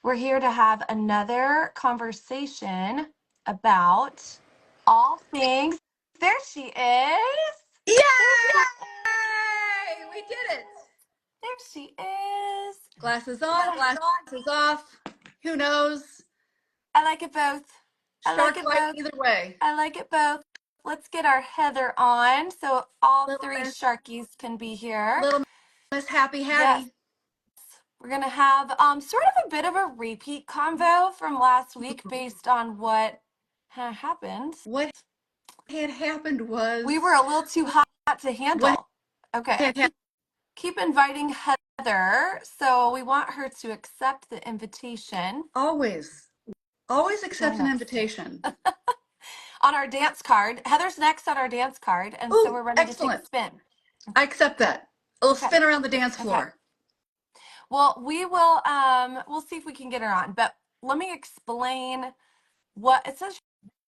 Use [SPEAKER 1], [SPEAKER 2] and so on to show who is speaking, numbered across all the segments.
[SPEAKER 1] We're here to have another conversation about all things. There she is.
[SPEAKER 2] Yay!
[SPEAKER 1] There she is.
[SPEAKER 2] We did it.
[SPEAKER 1] There she is.
[SPEAKER 2] Glasses
[SPEAKER 1] We
[SPEAKER 2] on,
[SPEAKER 1] gotta-
[SPEAKER 2] glasses off. Who knows?
[SPEAKER 1] I like it both. I like
[SPEAKER 2] Shark
[SPEAKER 1] it
[SPEAKER 2] bite
[SPEAKER 1] both.
[SPEAKER 2] either way.
[SPEAKER 1] I like it both. Let's get our Heather on so all
[SPEAKER 2] Little
[SPEAKER 1] three
[SPEAKER 2] Miss,
[SPEAKER 1] Sharkies can be here.
[SPEAKER 2] little Miss Happy
[SPEAKER 1] Yes.
[SPEAKER 2] Hattie.
[SPEAKER 1] We're going to have sort of a bit of a repeat convo from last week based on what happened.
[SPEAKER 2] What had happened was
[SPEAKER 1] We were a little too hot to
[SPEAKER 2] what
[SPEAKER 1] handle. Okay,
[SPEAKER 2] had happened.
[SPEAKER 1] keep inviting Heather. So we want her to accept the invitation.
[SPEAKER 2] Always accept
[SPEAKER 1] Join
[SPEAKER 2] an
[SPEAKER 1] us
[SPEAKER 2] invitation.
[SPEAKER 1] on our dance card. Heather's next on our dance card, and so
[SPEAKER 2] Oh,
[SPEAKER 1] we're ready to take a
[SPEAKER 2] excellent.
[SPEAKER 1] spin.
[SPEAKER 2] I accept that. A little
[SPEAKER 1] Okay.
[SPEAKER 2] spin around the dance
[SPEAKER 1] Okay.
[SPEAKER 2] floor.
[SPEAKER 1] Well, we will. We'll see if we can get her on. But let me explain what it says.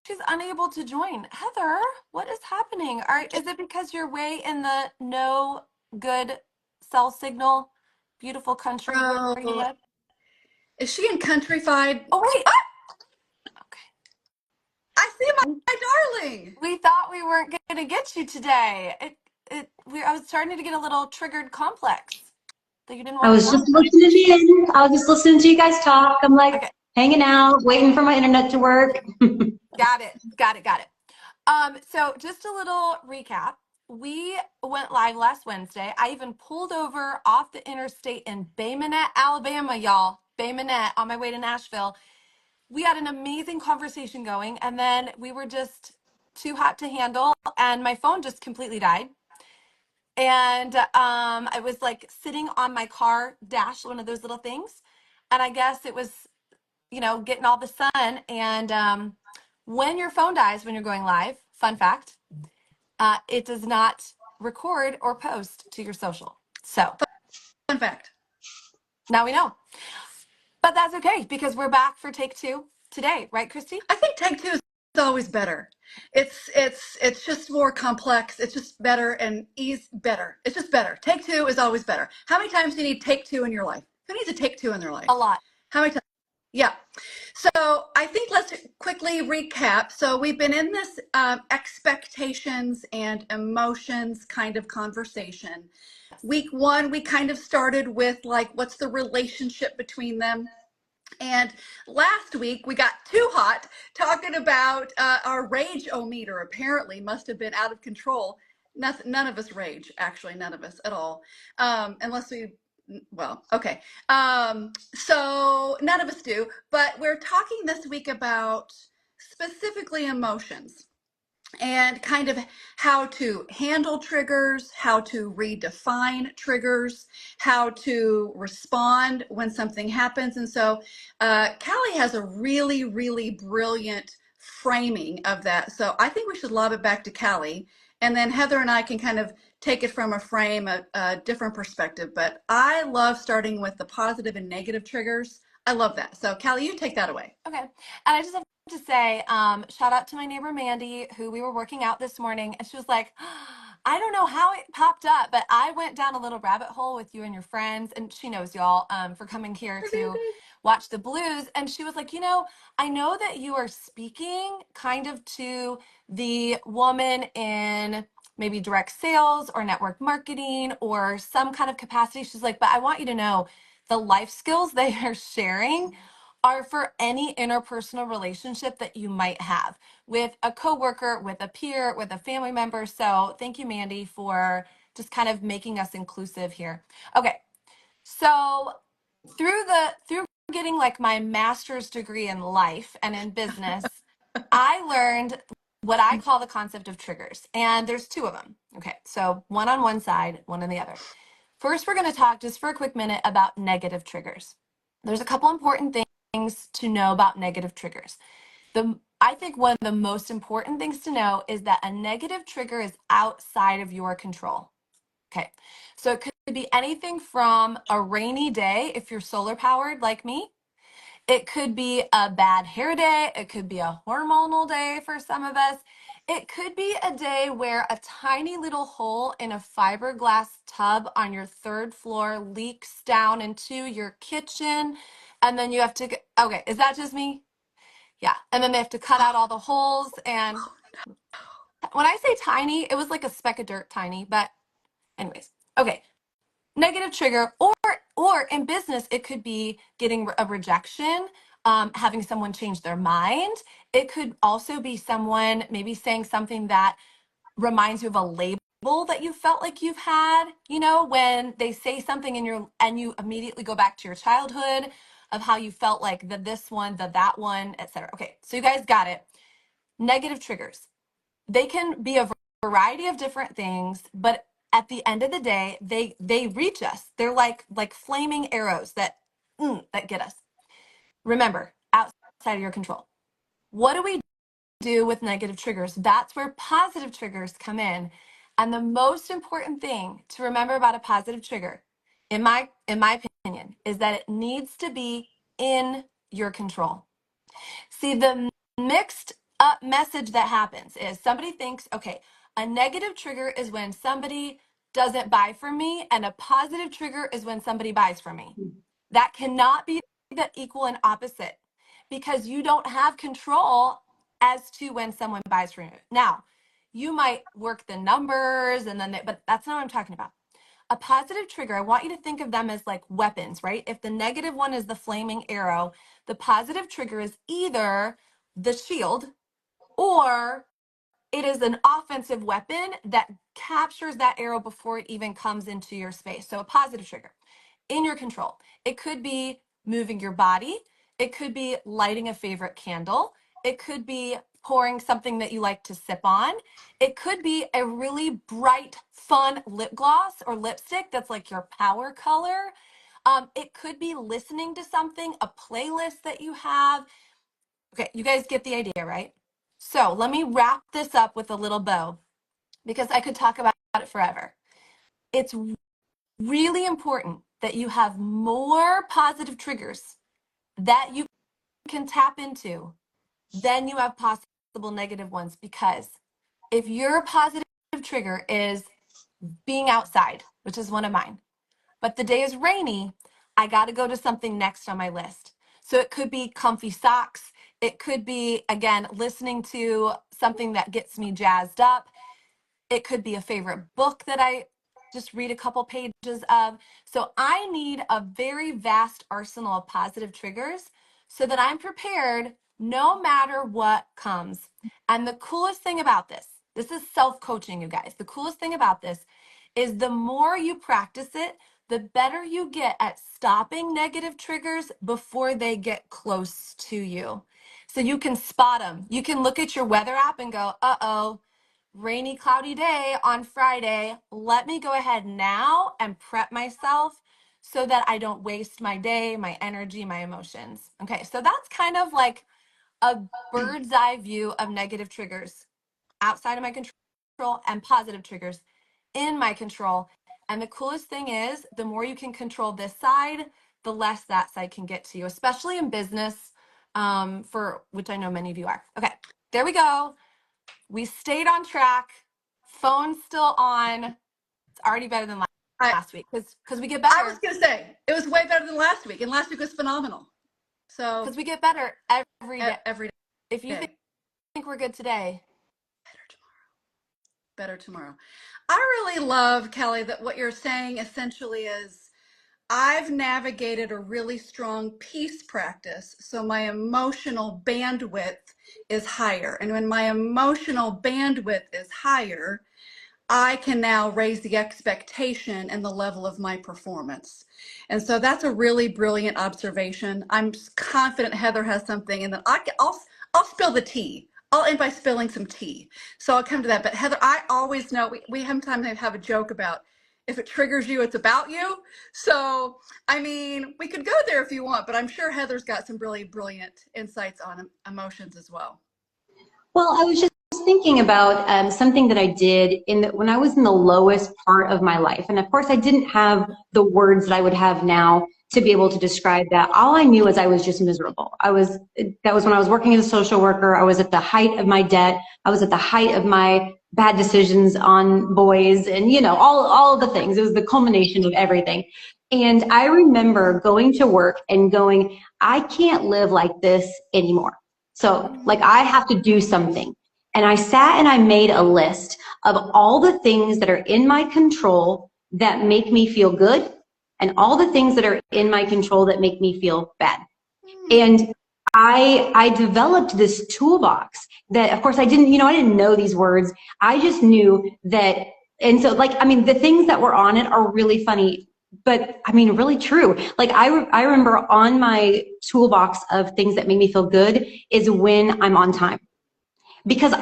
[SPEAKER 1] She's unable to join. Heather, what is happening? Is it because you're way in the no good cell signal, beautiful country where you
[SPEAKER 2] Oh,
[SPEAKER 1] live?
[SPEAKER 2] is she in Countryfied?
[SPEAKER 1] Oh, wait. Okay.
[SPEAKER 2] I see my darling.
[SPEAKER 1] We thought we weren't going to get you today. I was starting to get a little triggered complex that you didn't want
[SPEAKER 3] I
[SPEAKER 1] to
[SPEAKER 3] was
[SPEAKER 1] join.
[SPEAKER 3] just listening in. I was just listening to you guys talk. I'm like
[SPEAKER 1] Okay.
[SPEAKER 3] hanging out, waiting for my internet to work.
[SPEAKER 1] Got it. So just a little recap. We went live last Wednesday. I even pulled over off the interstate in Bay Minette, Alabama, y'all. Bay Minette on my way to Nashville. We had an amazing conversation going, and then we were just too hot to handle, and my phone just completely died. And I was like sitting on my car dash, one of those little things, and I guess it was, getting all the sun. And when your phone dies when you're going live, fun fact, it does not record or post to your social. So
[SPEAKER 2] Fun fact.
[SPEAKER 1] now we know. But that's okay because we're back for take two today, right, Christy?
[SPEAKER 2] I think take two is always better. It's just more complex. It's just better and better. It's just better. Take two is always better. How many times do you need take two in your life? Who needs a take two in their life?
[SPEAKER 1] A lot.
[SPEAKER 2] How many times? Yeah. So I think let's quickly recap. So we've been in this expectations and emotions kind of conversation. Week one, we kind of started with like, what's the relationship between them? And last week we got too hot talking about our rage-o-meter apparently must have been out of control. None of us rage, actually, none of us at all. Unless we, well, okay. So none of us do, but we're talking this week about specifically emotions and kind of how to handle triggers, how to redefine triggers, how to respond when something happens. And so Callie has a really, really brilliant framing of that. So I think we should lob it back to Callie. And then Heather and I can kind of take it from a frame, a different perspective. But I love starting with the positive and negative triggers. I love that. So Callie, you take that away.
[SPEAKER 1] Okay. And I just have to say, shout out to my neighbor Mandy, who we were working out this morning, and she was like, I don't know how it popped up, but I went down a little rabbit hole with you and your friends, and she knows y'all for coming here to watch the Blues. And she was like, I know that you are speaking kind of to the woman in maybe direct sales or network marketing or some kind of capacity. She's like, but I want you to know the life skills they are sharing are for any interpersonal relationship that you might have with a coworker, with a peer, with a family member. So thank you, Mandy, for just kind of making us inclusive here. Okay. So through getting like my master's degree in life and in business, I learned what I call the concept of triggers. And there's two of them. Okay. So one on one side, one on the other. First, we're going to talk just for a quick minute about negative triggers. There's a couple important things to know about negative triggers. I think one of the most important things to know is that a negative trigger is outside of your control. Okay, so it could be anything from a rainy day if you're solar powered like me. It could be a bad hair day. It could be a hormonal day for some of us. It could be a day where a tiny little hole in a fiberglass tub on your third floor leaks down into your kitchen And then you have to, okay, is that just me? Yeah. And then they have to cut out all the holes. And when I say tiny, it was like a speck of dirt tiny, but anyways, okay. Negative trigger, or in business, it could be getting a rejection, having someone change their mind. It could also be someone maybe saying something that reminds you of a label that you felt like you've had, you know, when they say something and you immediately go back to your childhood of how you felt like this one, that one, etc. Okay, so you guys got it. Negative triggers. They can be a variety of different things, but at the end of the day, they reach us. They're like flaming arrows that get us. Remember, outside of your control. What do we do with negative triggers? That's where positive triggers come in. And the most important thing to remember about a positive trigger, in my opinion, is that it needs to be in your control. See, the mixed up message that happens is somebody thinks, okay, a negative trigger is when somebody doesn't buy from me, and a positive trigger is when somebody buys from me. That cannot be the equal and opposite, because you don't have control as to when someone buys from you. Now, you might work the numbers and then but that's not what I'm talking about. A positive trigger, I want you to think of them as like weapons, right? If the negative one is the flaming arrow, the positive trigger is either the shield or it is an offensive weapon that captures that arrow before it even comes into your space. So a positive trigger in your control. It could be moving your body. It could be lighting a favorite candle. It could be pouring something that you like to sip on. It could be a really bright, fun lip gloss or lipstick that's like your power color. It could be listening to something, a playlist that you have. Okay, you guys get the idea, right? So let me wrap this up with a little bow because I could talk about it forever. It's really important that you have more positive triggers that you can tap into than you have possible negative ones, because if your positive trigger is being outside, which is one of mine, but the day is rainy, I got to go to something next on my list. So it could be comfy socks. It could be, again, listening to something that gets me jazzed up. It could be a favorite book that I just read a couple pages of. So I need a very vast arsenal of positive triggers so that I'm prepared no matter what comes. And the coolest thing about this is self-coaching, you guys. The coolest thing about this is the more you practice it, the better you get at stopping negative triggers before they get close to you. So you can spot them. You can look at your weather app and go, uh-oh, rainy, cloudy day on Friday. Let me go ahead now and prep myself so that I don't waste my day, my energy, my emotions. Okay, so that's kind of like a bird's eye view of negative triggers outside of my control and positive triggers in my control. And the coolest thing is, the more you can control this side, the less that side can get to you, especially in business, for which I know many of you are. Okay, there we go. We stayed on track. Phone's still on. It's already better than last week because we get better.
[SPEAKER 2] I was going to say, it was way better than last week, and last week was phenomenal. So
[SPEAKER 1] because we get better every day.
[SPEAKER 2] Every day.
[SPEAKER 1] If you think we're good today,
[SPEAKER 2] better tomorrow. I really love, Kelly, that what you're saying essentially is I've navigated a really strong peace practice, so my emotional bandwidth is higher. And when my emotional bandwidth is higher, I can now raise the expectation and the level of my performance. And so that's a really brilliant observation. I'm confident Heather has something, and then I'll spill the tea. I'll end by spilling some tea. So I'll come to that. But Heather, I always know we sometimes have a joke about if it triggers you, it's about you. So, I mean, we could go there if you want, but I'm sure Heather's got some really brilliant insights on emotions as well.
[SPEAKER 3] Well, I was just thinking about something that I did when I was in the lowest part of my life. And of course, I didn't have the words that I would have now to be able to describe that. All I knew is I was just miserable. That was when I was working as a social worker. I was at the height of my debt. I was at the height of my bad decisions on boys and, all of the things. It was the culmination of everything. And I remember going to work and going, I can't live like this anymore. So like I have to do something. And I sat and I made a list of all the things that are in my control that make me feel good and all the things that are in my control that make me feel bad. And I developed this toolbox that, of course, I didn't know these words. I just knew that. And so like, I mean, the things that were on it are really funny, but I mean, really true. Like I remember on my toolbox of things that make me feel good is when I'm on time, because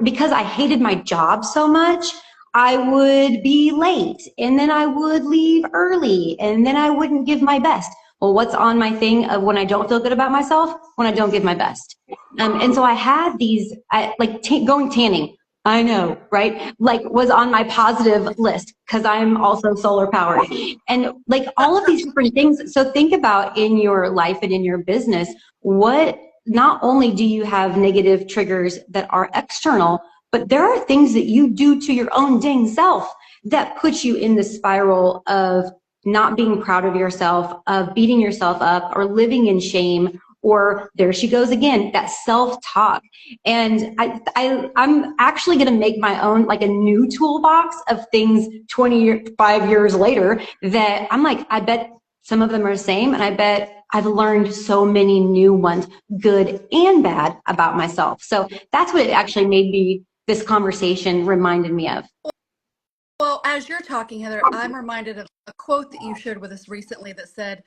[SPEAKER 3] because I hated my job so much, I would be late and then I would leave early and then I wouldn't give my best. Well, what's on my thing of when I don't feel good about myself? When I don't give my best. And so I had these, going tanning. I know, right? Like was on my positive list because I'm also solar powered. And like all of these different things. So think about in your life and in your business, not only do you have negative triggers that are external, but there are things that you do to your own dang self that put you in the spiral of not being proud of yourself, of beating yourself up or living in shame, or there she goes again, that self-talk. And I'm actually going to make my own, like a new toolbox of things 25 years later that I'm like, I bet some of them are the same. And I bet I've learned so many new ones, good and bad, about myself. So that's what it actually made me, this conversation reminded me of.
[SPEAKER 2] Well, as you're talking, Heather, I'm reminded of a quote that you shared with us recently that said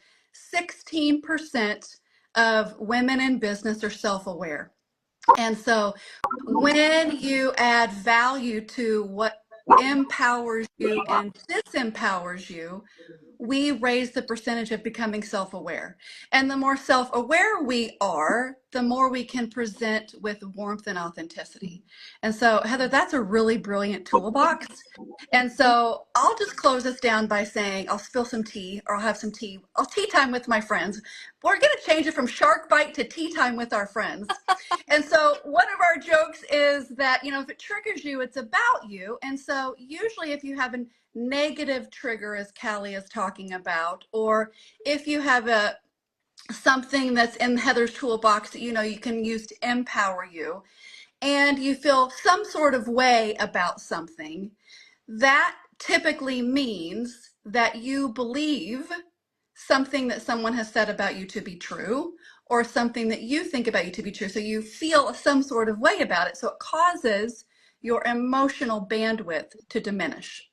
[SPEAKER 2] 16% of women in business are self-aware. And so when you add value to what empowers you and disempowers you, we raise the percentage of becoming self-aware. And the more self-aware we are, the more we can present with warmth and authenticity. And so, Heather, that's a really brilliant toolbox. And so I'll just close this down by saying I'll spill some tea, or I'll have some tea. I'll tea time with my friends. We're going to change it from shark bite to tea time with our friends. And so one of our jokes is that, if it triggers you, it's about you. And so usually if you have a negative trigger, as Callie is talking about, or if you have something that's in Heather's toolbox that you can use to empower you, and you feel some sort of way about something, that typically means that you believe something that someone has said about you to be true, or something that you think about you to be true. So you feel some sort of way about it. So it causes your emotional bandwidth to diminish.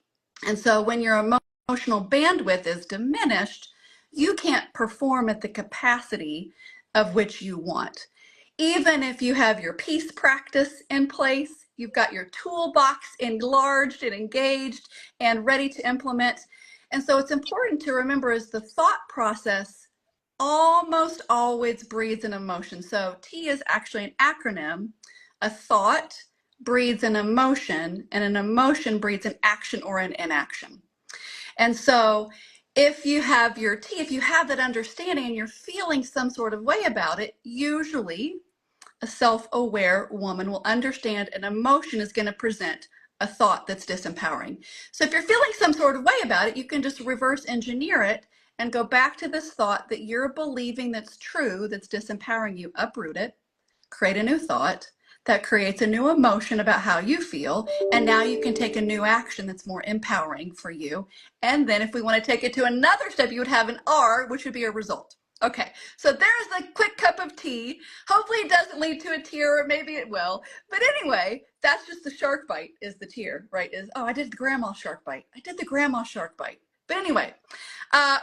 [SPEAKER 2] And so when your emotional bandwidth is diminished, you can't perform at the capacity of which you want. Even if you have your peace practice in place, you've got your toolbox enlarged and engaged and ready to implement. And so it's important to remember is the thought process almost always breeds an emotion. So T is actually an acronym. A thought breeds an emotion, and an emotion breeds an action or an inaction. And so if you have your T, if you have that understanding and you're feeling some sort of way about it, usually a self-aware woman will understand an emotion is going to present a thought that's disempowering. So if you're feeling some sort of way about it, you can just reverse engineer it and go back to this thought that you're believing that's true, that's disempowering you, uproot it, create a new thought that creates a new emotion about how you feel, and now you can take a new action that's more empowering for you. And then if we want to take it to another step, you would have an R, which would be a result. Okay, so there's the quick cup of tea. Hopefully it doesn't lead to a tear, or maybe it will. But anyway, that's just the shark bite is the tear, right? I did the grandma shark bite. I did the grandma shark bite. But anyway,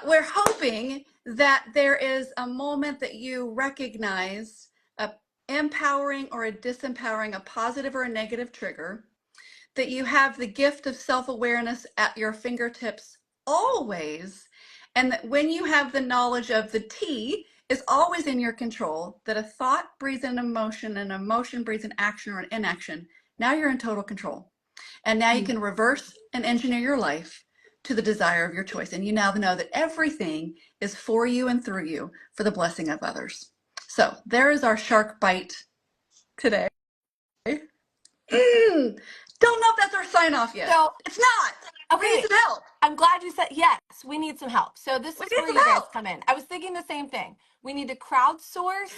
[SPEAKER 2] we're hoping that there is a moment that you recognize a empowering or a disempowering, a positive or a negative trigger, that you have the gift of self-awareness at your fingertips always, and that when you have the knowledge of the T is always in your control, that a thought breeds an emotion, an emotion breeds an action or an inaction, now you're in total control. And now you can reverse and engineer your life to the desire of your choice. And you now know that everything is for you and through you for the blessing of others. So there is our shark bite today. Don't know if that's our sign off yet.
[SPEAKER 1] So,
[SPEAKER 2] it's not.
[SPEAKER 1] okay.
[SPEAKER 2] We need some help.
[SPEAKER 1] I'm glad you said yes. We need some help. So this
[SPEAKER 2] We
[SPEAKER 1] is
[SPEAKER 2] need
[SPEAKER 1] where
[SPEAKER 2] some
[SPEAKER 1] you guys
[SPEAKER 2] help.
[SPEAKER 1] come in. I was thinking the same thing. We need to crowdsource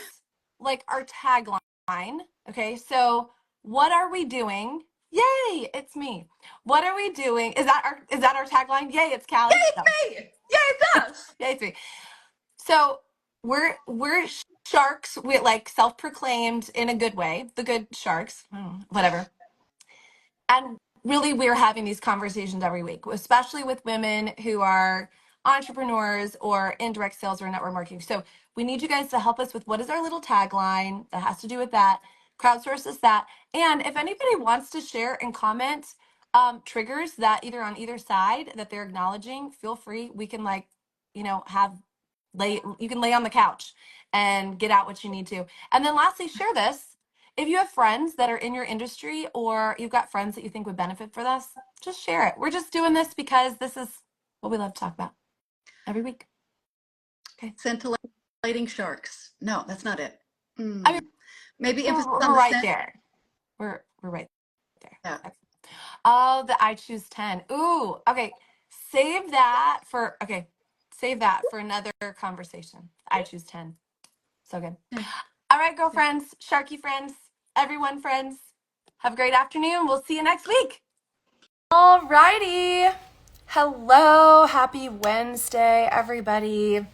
[SPEAKER 1] like our tagline. Okay, so what are we doing? Yay, it's me. What are we doing? Is that our tagline? Yay, it's
[SPEAKER 2] Yay,
[SPEAKER 1] Callie.
[SPEAKER 2] it's
[SPEAKER 1] No.
[SPEAKER 2] me. Yay, it's us.
[SPEAKER 1] Yay, it's me. So we're sharks. We like self-proclaimed in a good way, the good sharks, whatever. And really, we're having these conversations every week, especially with women who are entrepreneurs or indirect sales or network marketing. So we need you guys to help us with what is our little tagline that has to do with that. Crowdsource is that. And if anybody wants to share and comment triggers that either on either side that they're acknowledging, feel free. We can have you can lay on the couch and get out what you need to. And then lastly, share this. If you have friends that are in your industry or you've got friends that you think would benefit for this, just share it. We're just doing this because this is what we love to talk about every week. Okay.
[SPEAKER 2] Scintillating sharks. No, that's not it.
[SPEAKER 1] I mean,
[SPEAKER 2] Maybe emphasis on
[SPEAKER 1] we're
[SPEAKER 2] the
[SPEAKER 1] right
[SPEAKER 2] scent.
[SPEAKER 1] there. We're right there.
[SPEAKER 2] Yeah.
[SPEAKER 1] Okay. Oh, the I choose 10. Ooh, okay. Save that for another conversation. I choose 10. So good.
[SPEAKER 2] Yeah.
[SPEAKER 1] All right, girlfriends, Sharky friends, everyone friends. Have a great afternoon. We'll see you next week. All righty. Hello. Happy Wednesday, everybody.